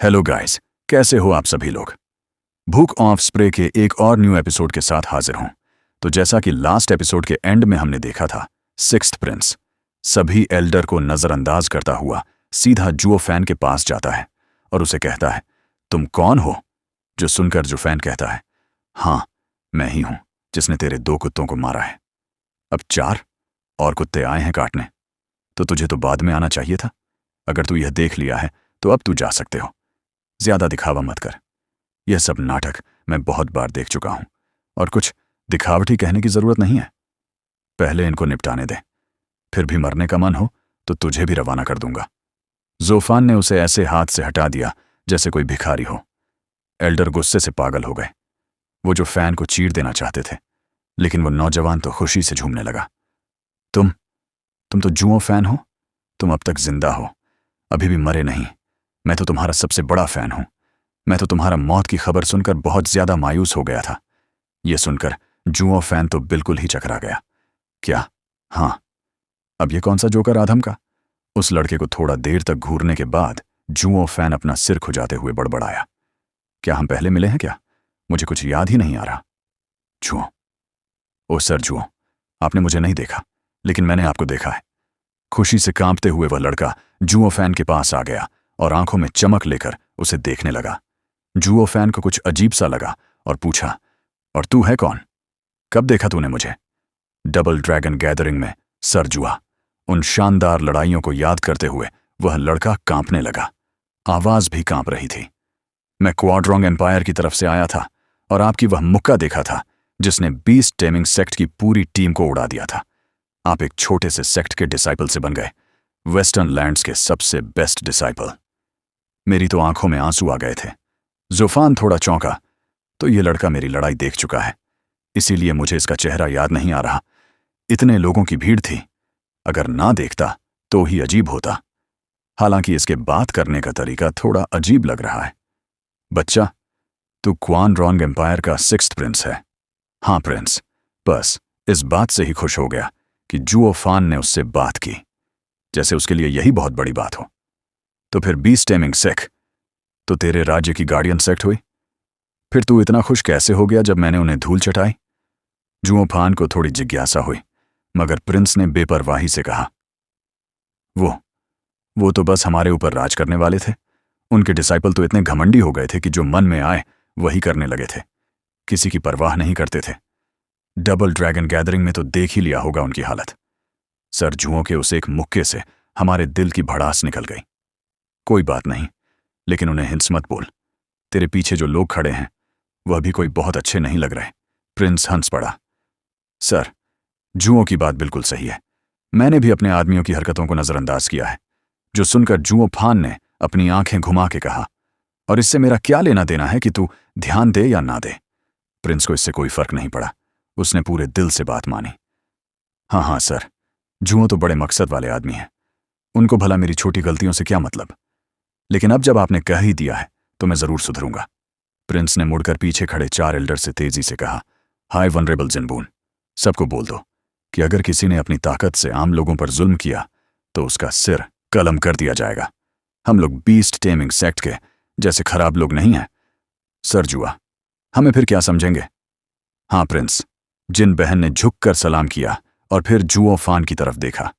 Hello guys, कैसे हो आप सभी लोग। बुक ऑफ स्प्रे के एक और न्यू एपिसोड के साथ हाजिर हूं। तो जैसा कि लास्ट एपिसोड के एंड में हमने देखा था, सिक्स्थ प्रिंस सभी एल्डर को नजरअंदाज करता हुआ सीधा जुओ फैन के पास जाता है और उसे कहता है, तुम कौन हो। जो सुनकर जो फैन कहता है, हाँ मैं ही हूं जिसने तेरे 2 कुत्तों को मारा है। अब 4 और कुत्ते आए हैं काटने, तो तुझे तो बाद में आना चाहिए था। अगर तू यह देख लिया है तो अब तू जा सकते हो। ज्यादा दिखावा मत कर। यह सब नाटक मैं बहुत बार देख चुका हूं और कुछ दिखावटी कहने की जरूरत नहीं है। पहले इनको निपटाने दे, फिर भी मरने का मन हो तो तुझे भी रवाना कर दूंगा। जोफान ने उसे ऐसे हाथ से हटा दिया जैसे कोई भिखारी हो। एल्डर गुस्से से पागल हो गए। वो जो फैन को चीर देना चाहते थे, लेकिन वो नौजवान तो खुशी से झूमने लगा। तुम तो जुओ फैन हो। तुम अब तक जिंदा हो, अभी भी मरे नहीं। मैं तो तुम्हारा सबसे बड़ा फैन हूं। मैं तो तुम्हारा मौत की खबर सुनकर बहुत ज्यादा मायूस हो गया था। यह सुनकर जुओ फैन तो बिल्कुल ही चकरा गया। क्या? हाँ, अब ये कौन सा जोकर आधम का। उस लड़के को थोड़ा देर तक घूरने के बाद जुओ फैन अपना सिर खुजाते हुए बड़बड़ाया, क्या हम पहले मिले हैं क्या? मुझे कुछ याद ही नहीं आ रहा। जुओ, ओ सर जुओ, आपने मुझे नहीं देखा, लेकिन मैंने आपको देखा है। खुशी से कांपते हुए वह लड़का जुओ फैन के पास आ गया और आंखों में चमक लेकर उसे देखने लगा। जुओ फैन को कुछ अजीब सा लगा और पूछा, और तू है कौन? कब देखा तूने मुझे? डबल ड्रैगन गैदरिंग में, सर जुआ। उन शानदार लड़ाइयों को याद करते हुए वह लड़का कांपने लगा। आवाज भी कांप रही थी। मैं क्वाड्रोंग एम्पायर की तरफ से आया था और आपकी वह मुक्का देखा था जिसने बीस्ट टेमिंग सेक्ट की पूरी टीम को उड़ा दिया था। आप एक छोटे से सेक्ट के डिसाइपल से बन गए, वेस्टर्न लैंड्स के सबसे बेस्ट डिसाइपल। मेरी तो आंखों में आंसू आ गए थे। जोफान थोड़ा चौंका, तो ये लड़का मेरी लड़ाई देख चुका है, इसीलिए मुझे इसका चेहरा याद नहीं आ रहा। इतने लोगों की भीड़ थी, अगर ना देखता तो ही अजीब होता। हालांकि इसके बात करने का तरीका थोड़ा अजीब लग रहा है। बच्चा, तू क्वान रॉन्ग एम्पायर का 6th प्रिंस है। हाँ प्रिंस, बस इस बात से ही खुश हो गया कि जुओ फान ने उससे बात की, जैसे उसके लिए यही बहुत बड़ी बात हो। तो फिर बीस्ट टेमिंग सेक्ट तो तेरे राज्य की गार्डियन सेक्ट हुई। फिर तू इतना खुश कैसे हो गया जब मैंने उन्हें धूल चटाई? जुओ फान को थोड़ी जिज्ञासा हुई, मगर प्रिंस ने बेपरवाही से कहा, वो तो बस हमारे ऊपर राज करने वाले थे। उनके डिसाइपल तो इतने घमंडी हो गए थे कि जो मन में आए वही करने लगे थे, किसी की परवाह नहीं करते थे। डबल ड्रैगन गैदरिंग में तो देख ही लिया होगा उनकी हालत। सर जुओं के उस एक मुक्के से हमारे दिल की भड़ास निकल गई। कोई बात नहीं, लेकिन उन्हें हिंस मत बोल। तेरे पीछे जो लोग खड़े हैं वह भी कोई बहुत अच्छे नहीं लग रहे। प्रिंस हंस पड़ा। सर, जुओं की बात बिल्कुल सही है। मैंने भी अपने आदमियों की हरकतों को नजरअंदाज किया है। जो सुनकर जुओ फान ने अपनी आंखें घुमा के कहा, और इससे मेरा क्या लेना देना है कि तू ध्यान दे या ना दे। प्रिंस को इससे कोई फर्क नहीं पड़ा। उसने पूरे दिल से बात मानी। हाँ सर, जुओं तो बड़े मकसद वाले आदमी हैं। उनको भला मेरी छोटी गलतियों से क्या मतलब। लेकिन अब जब आपने कह ही दिया है तो मैं जरूर सुधरूंगा। प्रिंस ने मुड़कर पीछे खड़े 4 एल्डर से तेजी से कहा, हाय वनरेबल जिनबून, सबको बोल दो कि अगर किसी ने अपनी ताकत से आम लोगों पर जुल्म किया तो उसका सिर कलम कर दिया जाएगा। हम लोग बीस्ट टेमिंग सेक्ट के जैसे खराब लोग नहीं हैं। सर जुआ, हमें फिर क्या समझेंगे? हाँ प्रिंस, जिन बहन ने झुककर सलाम किया और फिर जुओ फान की तरफ देखा।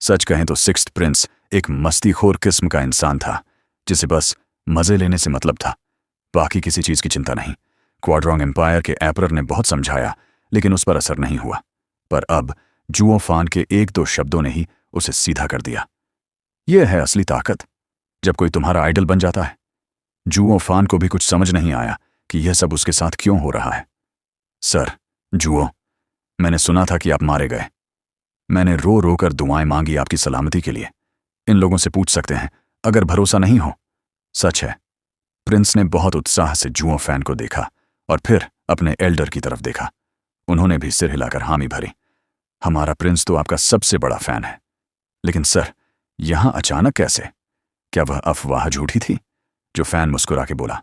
सच कहें तो 6th प्रिंस एक मस्तीखोर किस्म का इंसान था जिसे बस मजे लेने से मतलब था, बाकी किसी चीज की चिंता नहीं। क्वाड्रोंग एम्पायर के एपरर ने बहुत समझाया, लेकिन उस पर असर नहीं हुआ। पर अब जुओ फान के 1-2 शब्दों ने ही उसे सीधा कर दिया। यह है असली ताकत, जब कोई तुम्हारा आइडल बन जाता है। जुओ फान को भी कुछ समझ नहीं आया कि यह सब उसके साथ क्यों हो रहा है। सर जुओ, मैंने सुना था कि आप मारे गए। मैंने रो रो कर दुआएं मांगी आपकी सलामती के लिए। इन लोगों से पूछ सकते हैं अगर भरोसा नहीं हो। सच है। प्रिंस ने बहुत उत्साह से जुओ फैन को देखा और फिर अपने एल्डर की तरफ देखा। उन्होंने भी सिर हिलाकर हामी भरी। हमारा प्रिंस तो आपका सबसे बड़ा फैन है। लेकिन सर, यहां अचानक कैसे? क्या वह अफवाह झूठी थी? जो फैन मुस्कुरा के बोला,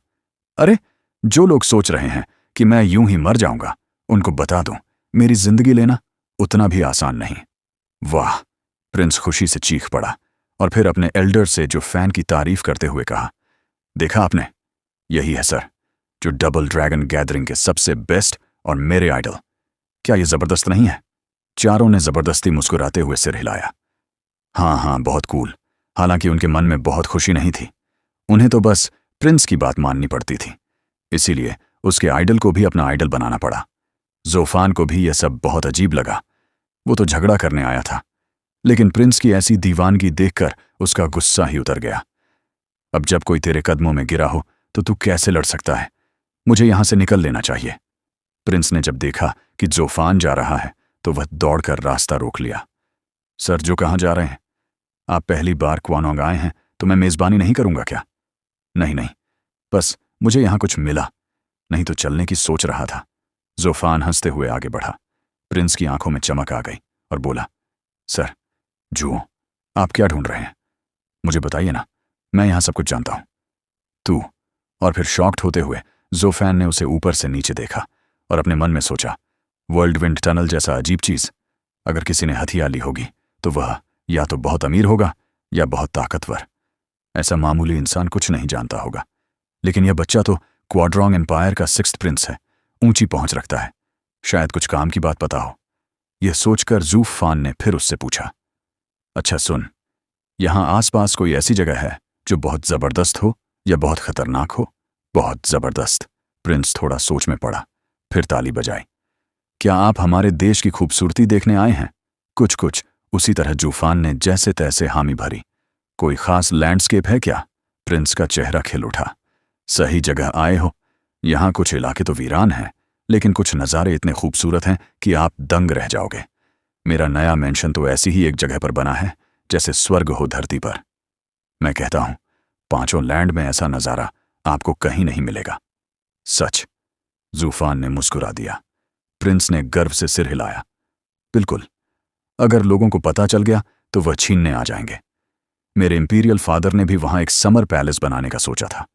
अरे जो लोग सोच रहे हैं कि मैं यूं ही मर जाऊंगा, उनको बता दूं, मेरी जिंदगी लेना उतना भी आसान नहीं। वाह! प्रिंस खुशी से चीख पड़ा और फिर अपने एल्डर से जो फैन की तारीफ करते हुए कहा, देखा आपने, यही है सर, जो डबल ड्रैगन गैदरिंग के सबसे बेस्ट और मेरे आइडल। क्या ये जबरदस्त नहीं है? चारों ने जबरदस्ती मुस्कुराते हुए सिर हिलाया। हाँ हाँ, बहुत कूल। हालांकि उनके मन में बहुत खुशी नहीं थी। उन्हें तो बस प्रिंस की बात माननी पड़ती थी, इसीलिए उसके आइडल को भी अपना आइडल बनाना पड़ा। जोफान को भी यह सब बहुत अजीब लगा। वो तो झगड़ा करने आया था, लेकिन प्रिंस की ऐसी दीवानगी देखकर उसका गुस्सा ही उतर गया। अब जब कोई तेरे कदमों में गिरा हो तो तू कैसे लड़ सकता है? मुझे यहां से निकल लेना चाहिए। प्रिंस ने जब देखा कि जोफान जा रहा है तो वह दौड़कर रास्ता रोक लिया। सर, जो कहाँ जा रहे हैं? आप पहली बार क्वानोंग आए हैं तो मैं मेजबानी नहीं करूंगा क्या? नहीं नहीं, बस मुझे यहां कुछ मिला, नहीं तो चलने की सोच रहा था। जोफान हंसते हुए आगे बढ़ा। प्रिंस की आंखों में चमक आ गई और बोला, सर, जुओ, आप क्या ढूंढ रहे हैं? मुझे बताइए ना, मैं यहां सब कुछ जानता हूं। तू? और फिर शॉक्ड होते हुए जोफान ने उसे ऊपर से नीचे देखा और अपने मन में सोचा, वर्ल्ड विंड टनल जैसा अजीब चीज अगर किसी ने हथिया ली होगी तो वह या तो बहुत अमीर होगा या बहुत ताकतवर। ऐसा मामूली इंसान कुछ नहीं जानता होगा, लेकिन यह बच्चा तो क्वाड्रोंग एम्पायर का 6th प्रिंस है, ऊंची पहुंच रखता है, शायद कुछ काम की बात पता हो। यह सोचकर जूफान ने फिर उससे पूछा, अच्छा सुन, यहां आसपास कोई ऐसी जगह है जो बहुत जबरदस्त हो या बहुत खतरनाक हो? बहुत जबरदस्त। प्रिंस थोड़ा सोच में पड़ा, फिर ताली बजाई। क्या आप हमारे देश की खूबसूरती देखने आए हैं? कुछ कुछ उसी तरह जूफान ने जैसे तैसे हामी भरी। कोई खास लैंडस्केप है क्या? प्रिंस का चेहरा खिल उठा। सही जगह आए हो। यहां कुछ इलाके तो वीरान हैं, लेकिन कुछ नज़ारे इतने खूबसूरत हैं कि आप दंग रह जाओगे। मेरा नया मेंशन तो ऐसी ही एक जगह पर बना है जैसे स्वर्ग हो धरती पर। मैं कहता हूं, 5 लैंड में ऐसा नज़ारा आपको कहीं नहीं मिलेगा। सच? जूफान ने मुस्कुरा दिया। प्रिंस ने गर्व से सिर हिलाया। बिल्कुल, अगर लोगों को पता चल गया तो वह छीनने आ जाएंगे। मेरे इंपीरियल फादर ने भी वहां एक समर पैलेस बनाने का सोचा था,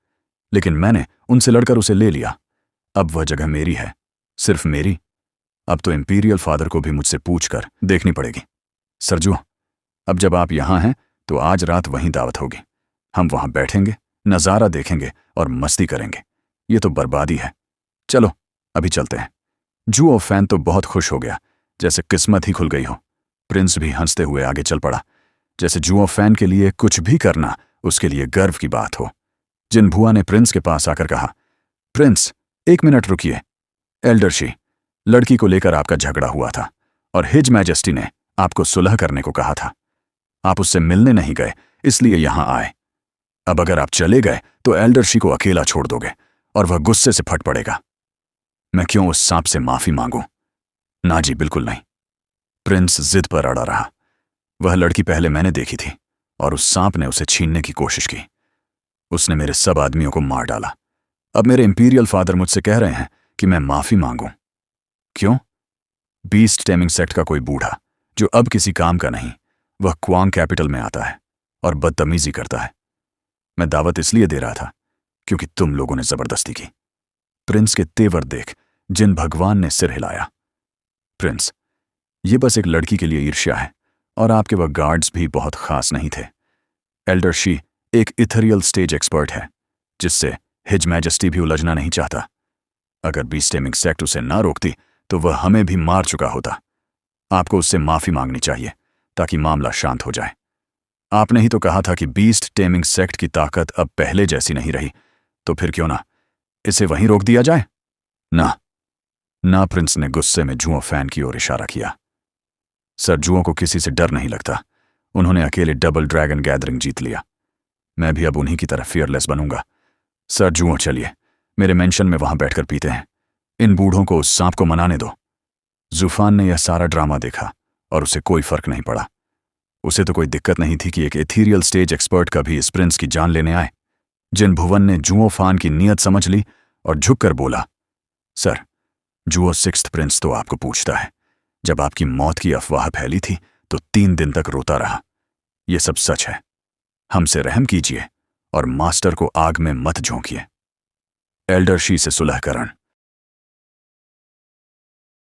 लेकिन मैंने उनसे लड़कर उसे ले लिया। अब वह जगह मेरी है, सिर्फ मेरी। अब तो इंपीरियल फादर को भी मुझसे पूछकर देखनी पड़ेगी। सरजू, अब जब आप यहां हैं तो आज रात वहीं दावत होगी। हम वहां बैठेंगे, नज़ारा देखेंगे और मस्ती करेंगे। ये तो बर्बादी है। चलो अभी चलते हैं। जुओ फैन तो बहुत खुश हो गया, जैसे किस्मत ही खुल गई हो। प्रिंस भी हंसते हुए आगे चल पड़ा, जैसे जुओ फैन के लिए कुछ भी करना उसके लिए गर्व की बात हो। जिन भुआ ने प्रिंस के पास आकर कहा, प्रिंस 1 मिनट रुकिए। एल्डरशी, लड़की को लेकर आपका झगड़ा हुआ था और हिज मैजेस्टी ने आपको सुलह करने को कहा था। आप उससे मिलने नहीं गए, इसलिए यहां आए। अब अगर आप चले गए तो एल्डरशी को अकेला छोड़ दोगे और वह गुस्से से फट पड़ेगा। मैं क्यों उस सांप से माफी मांगूं? ना जी, बिल्कुल नहीं। प्रिंस जिद पर अड़ा रहा। वह लड़की पहले मैंने देखी थी और उस सांप ने उसे छीनने की कोशिश की। उसने मेरे सब आदमियों को मार डाला। अब मेरे इंपीरियल फादर मुझसे कह रहे हैं कि मैं माफी मांगूं। क्यों? बीस्ट टेमिंग सेक्ट का कोई बूढ़ा जो अब किसी काम का नहीं, वह क्वांग कैपिटल में आता है और बदतमीजी करता है। मैं दावत इसलिए दे रहा था क्योंकि तुम लोगों ने जबरदस्ती की। प्रिंस के तेवर देख जिन भगवान ने सिर हिलाया। प्रिंस, ये बस एक लड़की के लिए ईर्ष्या है और आपके वह गार्ड्स भी बहुत खास नहीं थे। एल्डरशी एक इथेरियल स्टेज एक्सपर्ट है जिससे हिज मैजेस्टी भी उलझना नहीं चाहता। अगर बीस्टेमिंग सेक्ट उसे ना रोकती तो वह हमें भी मार चुका होता। आपको उससे माफी मांगनी चाहिए ताकि मामला शांत हो जाए। आपने ही तो कहा था कि बीस्ट टेमिंग सेक्ट की ताकत अब पहले जैसी नहीं रही, तो फिर क्यों ना इसे वहीं रोक दिया जाए? ना, प्रिंस ने गुस्से में जुओ फैन की ओर इशारा किया। सर, जुओं को किसी से डर नहीं लगता। उन्होंने अकेले डबल ड्रैगन गैदरिंग जीत लिया। मैं भी अब उन्हीं की तरह फियरलेस बनूंगा। सर जुओं, चलिए मेरे मेंशन में वहां बैठकर पीते हैं। इन बूढ़ों को उस सांप को मनाने दो। जूफान ने यह सारा ड्रामा देखा और उसे कोई फर्क नहीं पड़ा। उसे तो कोई दिक्कत नहीं थी कि एक एथीरियल स्टेज एक्सपर्ट कभी इस प्रिंस की जान लेने आए। जिन भुवन ने जुओ फान की नीयत समझ ली और झुककर बोला, सर, जुओ 6th प्रिंस तो आपको पूछता है। जब आपकी मौत की अफवाह फैली थी तो 3 दिन तक रोता रहा। यह सब सच है। हमसे रहम कीजिए और मास्टर को आग में मत झोंकिए। एल्डरशी से सुलहकरण।